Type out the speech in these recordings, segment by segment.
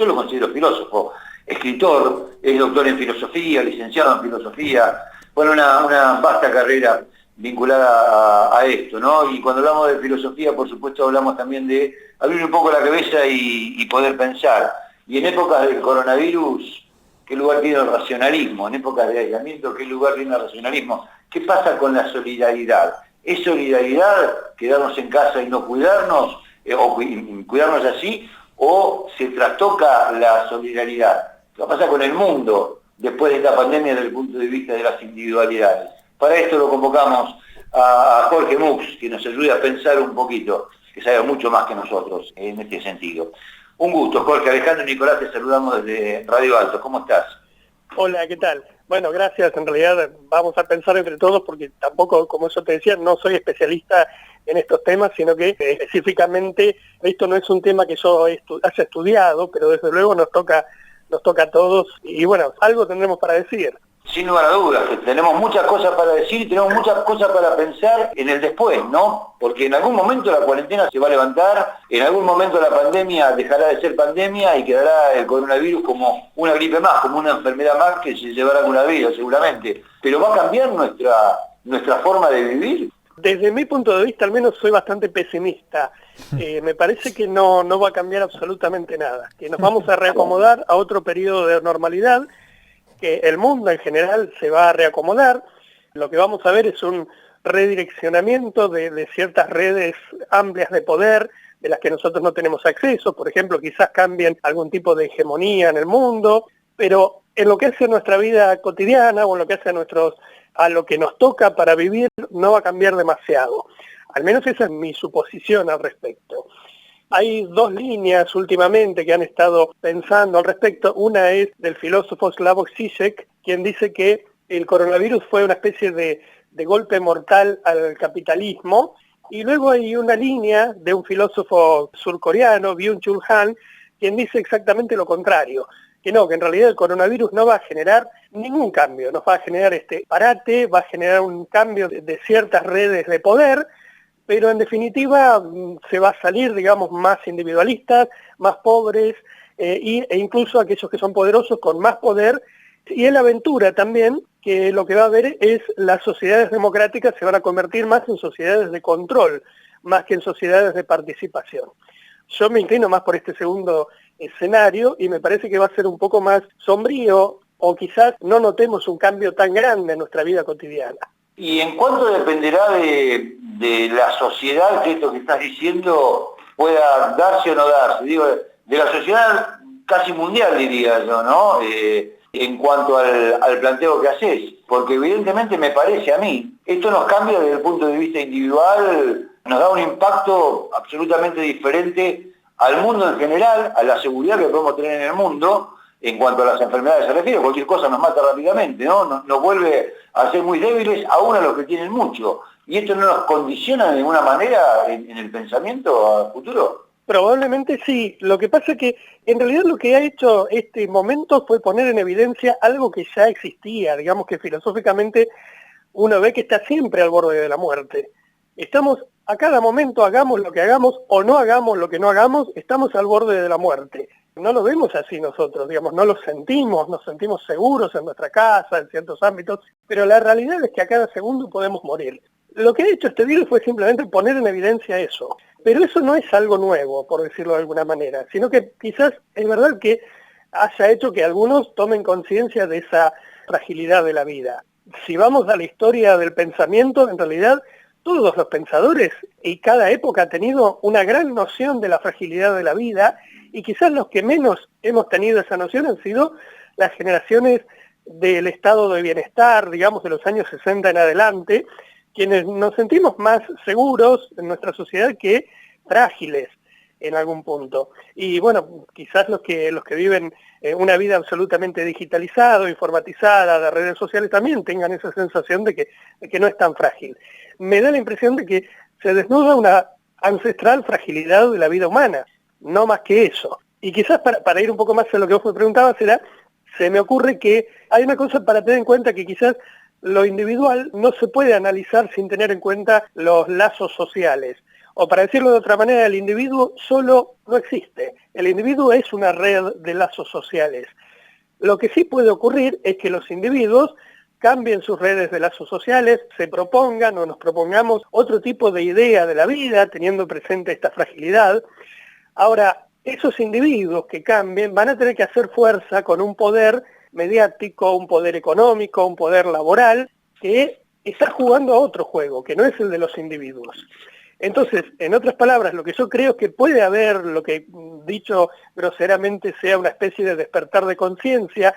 yo lo considero filósofo, escritor, es doctor en filosofía, licenciado en filosofía, bueno, una vasta carrera vinculada a esto, ¿no? Y cuando hablamos de filosofía, por supuesto, hablamos también de abrir un poco la cabeza y poder pensar. Y en épocas del coronavirus, ¿qué lugar tiene el racionalismo? En épocas de aislamiento, ¿qué lugar tiene el racionalismo? ¿Qué pasa con la solidaridad? ¿Es solidaridad quedarnos en casa y no cuidarnos, o cuidarnos así, o se trastoca la solidaridad? ¿Qué pasa con el mundo después de esta pandemia desde el punto de vista de las individualidades? Para esto lo convocamos a Jorge Mux, que nos ayude a pensar un poquito, que sabe mucho más que nosotros en este sentido. Un gusto, Jorge. Alejandro y Nicolás, te saludamos desde Radio Alto. ¿Cómo estás? Hola, ¿qué tal? Bueno, gracias. En realidad vamos a pensar entre todos porque tampoco, como yo te decía, no soy especialista en estos temas, sino que específicamente esto no es un tema que yo haya estudiado, pero desde luego nos toca a todos y bueno, algo tendremos para decir. Sin lugar a dudas, que tenemos muchas cosas para decir y tenemos muchas cosas para pensar en el después, ¿no? Porque en algún momento la cuarentena se va a levantar, en algún momento la pandemia dejará de ser pandemia y quedará el coronavirus como una gripe más, como una enfermedad más que se llevará alguna vida seguramente. Pero ¿va a cambiar nuestra forma de vivir? Desde mi punto de vista, al menos soy bastante pesimista. Me parece que no va a cambiar absolutamente nada, que nos vamos a reacomodar a otro periodo de normalidad, que el mundo en general se va a reacomodar. Lo que vamos a ver es un redireccionamiento de ciertas redes amplias de poder de las que nosotros no tenemos acceso. Por ejemplo, quizás cambien algún tipo de hegemonía en el mundo, pero en lo que hace a nuestra vida cotidiana o en lo que hace a lo que nos toca para vivir no va a cambiar demasiado. Al menos esa es mi suposición al respecto. Hay dos líneas últimamente que han estado pensando al respecto. Una es del filósofo Slavoj Žižek, quien dice que el coronavirus fue una especie de golpe mortal al capitalismo. Y luego hay una línea de un filósofo surcoreano, Byung-Chul Han, quien dice exactamente lo contrario. Que en realidad el coronavirus no va a generar ningún cambio, no va a generar parate, va a generar un cambio de ciertas redes de poder, pero en definitiva se va a salir, digamos, más individualistas, más pobres, e incluso aquellos que son poderosos con más poder. Y él aventura también que lo que va a haber es las sociedades democráticas se van a convertir más en sociedades de control, más que en sociedades de participación. Yo me inclino más por este segundo escenario y me parece que va a ser un poco más sombrío o quizás no notemos un cambio tan grande en nuestra vida cotidiana. ¿Y en cuánto dependerá de la sociedad que esto que estás diciendo pueda darse o no darse? Digo, de la sociedad casi mundial, diría yo, ¿no? En cuanto al planteo que haces. Porque evidentemente me parece a mí, esto nos cambia desde el punto de vista individual, nos da un impacto absolutamente diferente al mundo en general, a la seguridad que podemos tener en el mundo. En cuanto a las enfermedades se refiere, cualquier cosa nos mata rápidamente, ¿no? Nos vuelve a ser muy débiles, aún a los que tienen mucho. ¿Y esto no nos condiciona de ninguna manera en el pensamiento a futuro? Probablemente sí. Lo que pasa es que en realidad lo que ha hecho este momento fue poner en evidencia algo que ya existía, digamos que filosóficamente uno ve que está siempre al borde de la muerte. Estamos a cada momento, hagamos lo que hagamos o no hagamos lo que no hagamos, estamos al borde de la muerte. No lo vemos así nosotros, digamos, no lo sentimos, nos sentimos seguros en nuestra casa, en ciertos ámbitos, pero la realidad es que a cada segundo podemos morir. Lo que ha hecho este virus fue simplemente poner en evidencia eso, pero eso no es algo nuevo, por decirlo de alguna manera, sino que quizás es verdad que haya hecho que algunos tomen conciencia de esa fragilidad de la vida. Si vamos a la historia del pensamiento, en realidad todos los pensadores y cada época ha tenido una gran noción de la fragilidad de la vida y quizás los que menos hemos tenido esa noción han sido las generaciones del estado de bienestar, digamos de los años 60 en adelante, quienes nos sentimos más seguros en nuestra sociedad que frágiles en algún punto. Y bueno, quizás los que viven una vida absolutamente digitalizada, informatizada, de redes sociales también tengan esa sensación de que no es tan frágil. Me da la impresión de que se desnuda una ancestral fragilidad de la vida humana, no más que eso. Y quizás para ir un poco más a lo que vos me preguntabas, se me ocurre que hay una cosa para tener en cuenta que quizás lo individual no se puede analizar sin tener en cuenta los lazos sociales. O para decirlo de otra manera, el individuo solo no existe. El individuo es una red de lazos sociales. Lo que sí puede ocurrir es que los individuos cambien sus redes de lazos sociales, se propongan o nos propongamos otro tipo de idea de la vida, teniendo presente esta fragilidad. Ahora, esos individuos que cambien van a tener que hacer fuerza con un poder mediático, un poder económico, un poder laboral, que está jugando a otro juego, que no es el de los individuos. Entonces, en otras palabras, lo que yo creo es que puede haber, lo que dicho groseramente sea una especie de despertar de conciencia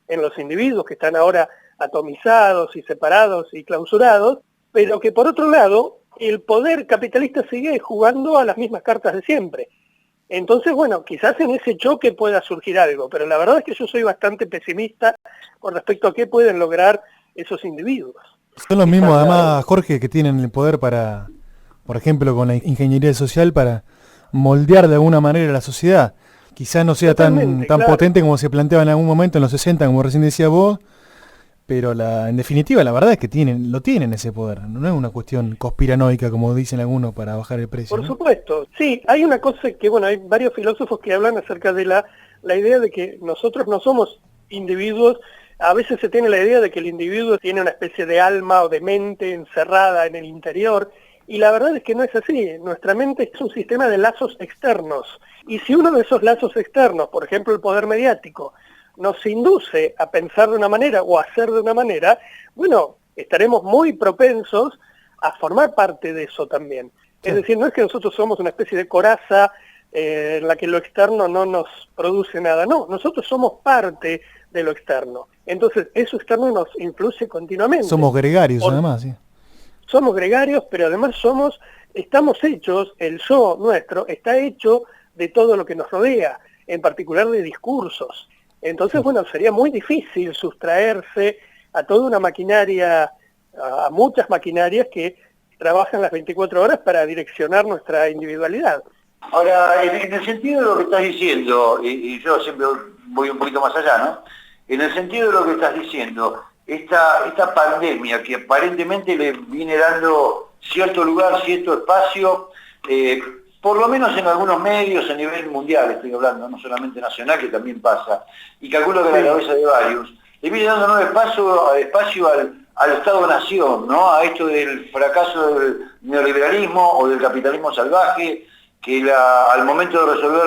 en los individuos que están ahora atomizados y separados y clausurados, pero que por otro lado, el poder capitalista sigue jugando a las mismas cartas de siempre. Entonces, bueno, quizás en ese choque pueda surgir algo, pero la verdad es que yo soy bastante pesimista con respecto a qué pueden lograr esos individuos. Son los mismos, además, Jorge, que tienen el poder para, por ejemplo, con la ingeniería social, para moldear de alguna manera la sociedad. Quizás no sea tan claro, potente como se planteaba en algún momento en los 60, como recién decías vos, pero en definitiva la verdad es que lo tienen ese poder. No es una cuestión conspiranoica, como dicen algunos, para bajar el precio. Por supuesto, sí. Hay una cosa que, bueno, hay varios filósofos que hablan acerca de la idea de que nosotros no somos individuos. A veces se tiene la idea de que el individuo tiene una especie de alma o de mente encerrada en el interior, y la verdad es que no es así. Nuestra mente es un sistema de lazos externos, y si uno de esos lazos externos, por ejemplo el poder mediático, nos induce a pensar de una manera o a hacer de una manera, bueno, estaremos muy propensos a formar parte de eso también. Sí. Es decir, no es que nosotros somos una especie de coraza en la que lo externo no nos produce nada, no, nosotros somos parte de lo externo. Entonces, eso externo nos influye continuamente. Somos gregarios, además, sí. Somos gregarios, pero además estamos hechos, el yo nuestro está hecho de todo lo que nos rodea, en particular de discursos. Entonces, bueno, sería muy difícil sustraerse a toda una maquinaria, a muchas maquinarias que trabajan las 24 horas para direccionar nuestra individualidad. Ahora, en el sentido de lo que estás diciendo, y yo siempre voy un poquito más allá, ¿no? En el sentido de lo que estás diciendo, esta pandemia que aparentemente le viene dando cierto lugar, cierto espacio, por lo menos en algunos medios a nivel mundial, estoy hablando, no solamente nacional, que también pasa, y calculo que la cabeza de varios, le viene dando nuevo espacio al Estado-Nación, ¿no? A esto del fracaso del neoliberalismo o del capitalismo salvaje, que al momento de resolver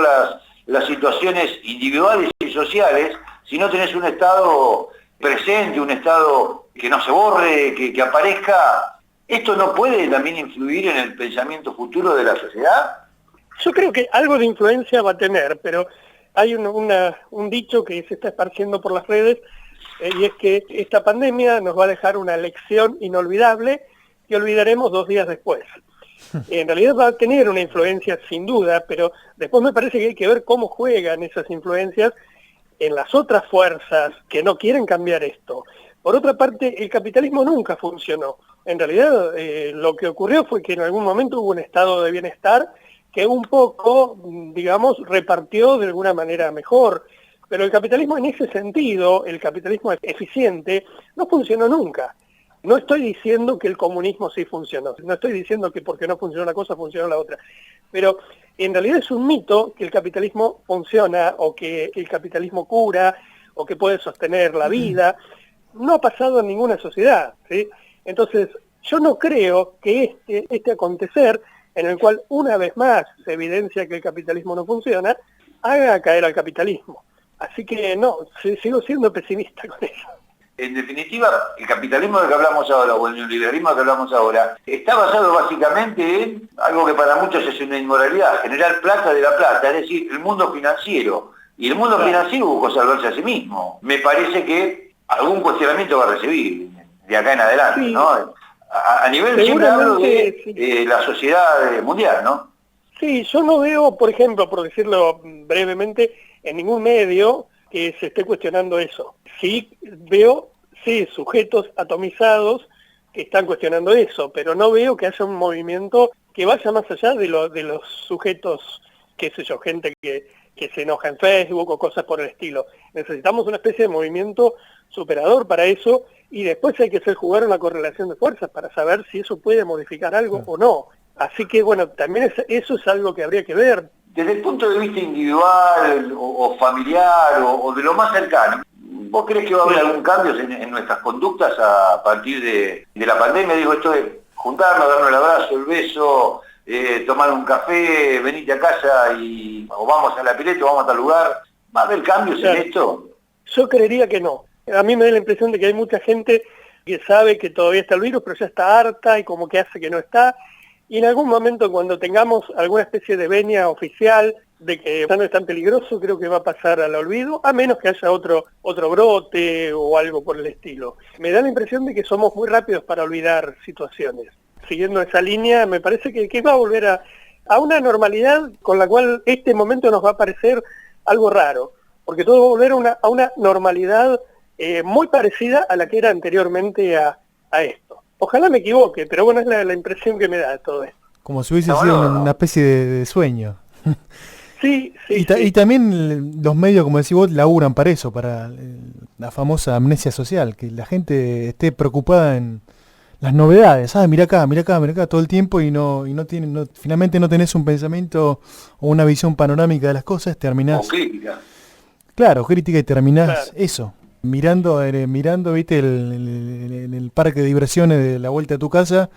las situaciones individuales y sociales, si no tenés un Estado presente, un Estado que no se borre, que aparezca, ¿esto no puede también influir en el pensamiento futuro de la sociedad? Yo creo que algo de influencia va a tener, pero hay un dicho que se está esparciendo por las redes, y es que esta pandemia nos va a dejar una lección inolvidable que olvidaremos 2 días después. En realidad va a tener una influencia sin duda, pero después me parece que hay que ver cómo juegan esas influencias en las otras fuerzas que no quieren cambiar esto. Por otra parte, el capitalismo nunca funcionó. En realidad lo que ocurrió fue que en algún momento hubo un estado de bienestar que un poco, digamos, repartió de alguna manera mejor. Pero el capitalismo en ese sentido, el capitalismo eficiente, no funcionó nunca. No estoy diciendo que el comunismo sí funcionó, no estoy diciendo que porque no funcionó una cosa funcionó la otra, pero en realidad es un mito que el capitalismo funciona o que el capitalismo cura o que puede sostener la vida. No ha pasado en ninguna sociedad, ¿sí? Entonces, yo no creo que este acontecer, en el cual una vez más se evidencia que el capitalismo no funciona, haga caer al capitalismo. Así que no, sigo siendo pesimista con eso. En definitiva, el capitalismo del que hablamos ahora, o el neoliberalismo del que hablamos ahora, está basado básicamente en algo que para muchos es una inmoralidad, generar plata de la plata, es decir, el mundo financiero. Y el mundo financiero buscó salvarse a sí mismo. Me parece que algún cuestionamiento va a recibir de acá en adelante, sí. ¿No? A nivel, siempre hablo de la sociedad mundial, ¿no? Sí, yo no veo, por ejemplo, por decirlo brevemente, en ningún medio que se esté cuestionando eso. Sí veo, sí, sujetos atomizados que están cuestionando eso, pero no veo que haya un movimiento que vaya más allá de los sujetos, qué sé yo, gente que se enoja en Facebook o cosas por el estilo. Necesitamos una especie de movimiento superador para eso, y después hay que hacer jugar una correlación de fuerzas para saber si eso puede modificar algo o no. Así que bueno, también eso es algo que habría que ver. Desde el punto de vista individual o familiar o de lo más cercano, ¿vos crees que va a haber algún cambio en nuestras conductas a partir de la pandemia? Digo, esto de juntarnos, darnos el abrazo, el beso, tomar un café, venirte a casa o vamos a la pileta o vamos a tal lugar. ¿Va a haber cambios en esto? Yo creería que no. A mí me da la impresión de que hay mucha gente que sabe que todavía está el virus, pero ya está harta y como que hace que no está. Y en algún momento, cuando tengamos alguna especie de venia oficial de que ya no es tan peligroso, creo que va a pasar al olvido, a menos que haya otro brote o algo por el estilo. Me da la impresión de que somos muy rápidos para olvidar situaciones. Siguiendo esa línea, me parece que va a volver a una normalidad con la cual este momento nos va a parecer algo raro, porque todo va a volver a una normalidad muy parecida a la que era anteriormente a esto. Ojalá me equivoque, pero bueno, es la impresión que me da todo esto. Como si hubiese sido una especie de sueño. Sí. Y también los medios, como decís vos, laburan para eso, para la famosa amnesia social, que la gente esté preocupada en las novedades. Mira acá, todo el tiempo y finalmente no tenés un pensamiento o una visión panorámica de las cosas, terminás... O crítica. Claro, crítica y terminás eso. Mirando, viste, en el parque de diversiones de la vuelta a tu casa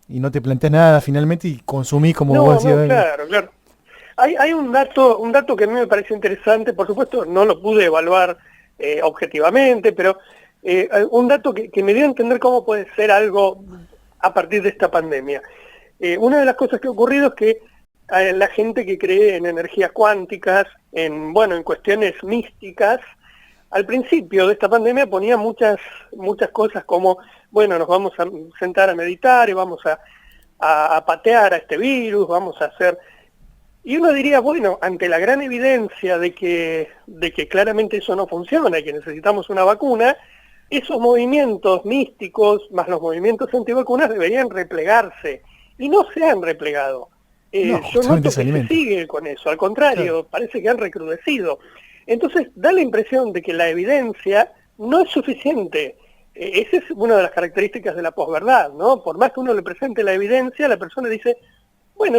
y no te planteas nada finalmente y consumís como vos decías. Claro. Hay un dato que a mí me parece interesante, por supuesto no lo pude evaluar objetivamente, pero un dato que me dio a entender cómo puede ser algo a partir de esta pandemia. Una de las cosas que ha ocurrido es que la gente que cree en energías cuánticas, en cuestiones místicas, al principio de esta pandemia ponía muchas cosas como, nos vamos a sentar a meditar y vamos a patear a este virus, vamos a hacer... Y uno diría, ante la gran evidencia de que claramente eso no funciona y que necesitamos una vacuna, esos movimientos místicos más los movimientos antivacunas deberían replegarse. Y no se han replegado. Yo noto que se sigue con eso, al contrario, parece que han recrudecido. Entonces da la impresión de que la evidencia no es suficiente. Esa es una de las características de la posverdad, ¿no? Por más que uno le presente la evidencia, la persona dice,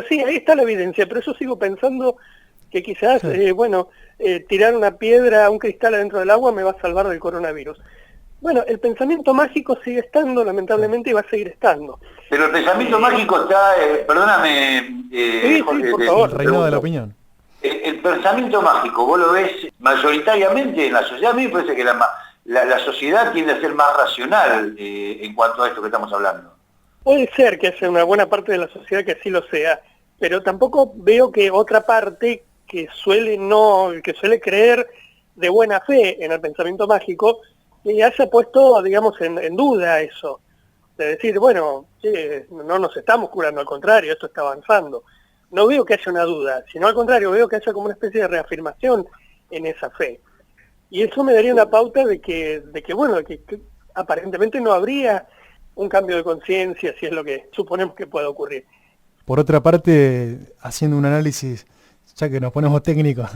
sí, ahí está la evidencia, pero yo sigo pensando que quizás, tirar una piedra, un cristal adentro del agua me va a salvar del coronavirus. El pensamiento mágico sigue estando, lamentablemente, y va a seguir estando. Pero el pensamiento mágico está, perdóname, Jorge, por favor. El reino de la opinión. El pensamiento mágico, ¿vos lo ves mayoritariamente en la sociedad? A mí me parece que la sociedad tiende a ser más racional en cuanto a esto que estamos hablando. Puede ser que haya una buena parte de la sociedad que así lo sea, pero tampoco veo que otra parte que suele creer de buena fe en el pensamiento mágico, que haya puesto, digamos, en duda eso. De decir, no nos estamos curando, al contrario, esto está avanzando. No veo que haya una duda, sino al contrario, veo que haya como una especie de reafirmación en esa fe. Y eso me daría una pauta de que aparentemente no habría un cambio de conciencia, si es lo que suponemos que puede ocurrir. Por otra parte, haciendo un análisis, ya que nos ponemos técnicos,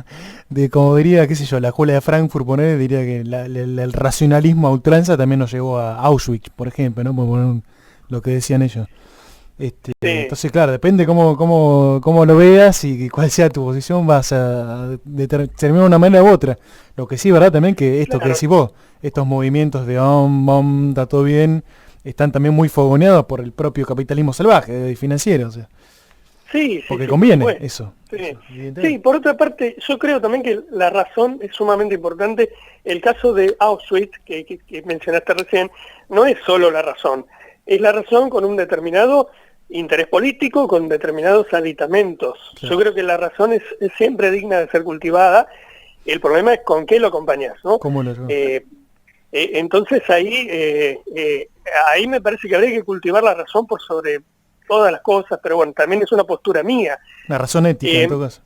de como diría, la escuela de Frankfurt, diría que el racionalismo a ultranza también nos llevó a Auschwitz, por ejemplo, ¿no? Por poner lo que decían ellos. Sí. Entonces, claro, depende cómo lo veas y cuál sea tu posición, vas a determinar de una manera u otra. Lo que sí, ¿verdad? También que esto que decís vos, estos movimientos de está todo bien, están también muy fogoneados por el propio capitalismo salvaje y financiero, o sea. Sí, porque conviene eso. Sí, por otra parte, yo creo también que la razón es sumamente importante. El caso de Auschwitz, que mencionaste recién, no es solo la razón. Es la razón con un determinado interés político, con determinados aditamentos. Sí. Yo creo que la razón es siempre digna de ser cultivada. El problema es con qué lo acompañas, ¿no? ¿Cómo lo entonces ahí me parece que habría que cultivar la razón por sobre todas las cosas, pero también es una postura mía. La razón ética, en todo caso.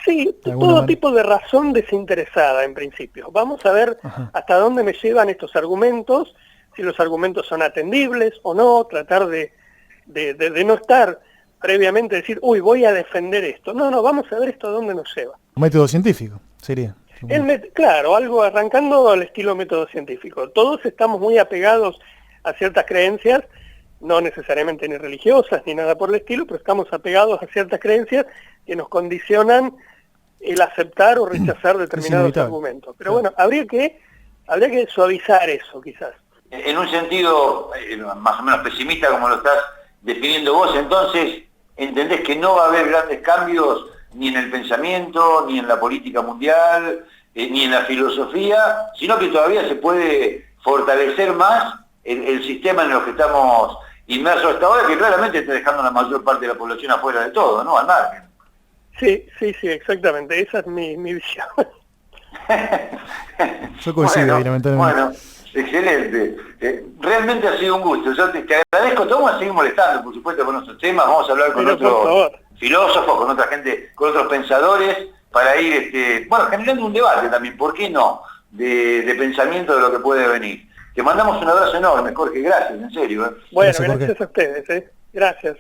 Sí, todo tipo de razón desinteresada, en principio. Vamos a ver hasta dónde me llevan estos argumentos, si los argumentos son atendibles o no, tratar de no estar previamente decir, voy a defender esto. No, vamos a ver esto a dónde nos lleva. Un método científico, sería. Claro, algo arrancando al estilo método científico. Todos estamos muy apegados a ciertas creencias, no necesariamente ni religiosas ni nada por el estilo, pero estamos apegados a ciertas creencias que nos condicionan el aceptar o rechazar determinados argumentos. Pero bueno, habría que suavizar eso quizás. En un sentido más o menos pesimista como lo estás definiendo vos, entonces entendés que no va a haber grandes cambios ni en el pensamiento, ni en la política mundial, ni en la filosofía, sino que todavía se puede fortalecer más el sistema en el que estamos inmersos hasta ahora, que claramente está dejando a la mayor parte de la población afuera de todo, ¿no? Al margen. Sí, exactamente, esa es mi visión. Yo coincido, lamentablemente. Bueno, excelente. Realmente ha sido un gusto. Yo te agradezco. Te vamos a seguir molestando, por supuesto, con otros temas. Vamos a hablar con otros filósofos, con otra gente, con otros pensadores, para ir generando un debate también, ¿por qué no? De pensamiento de lo que puede venir. Te mandamos un abrazo enorme, Jorge. Gracias, en serio. Bueno, gracias a ustedes. Gracias.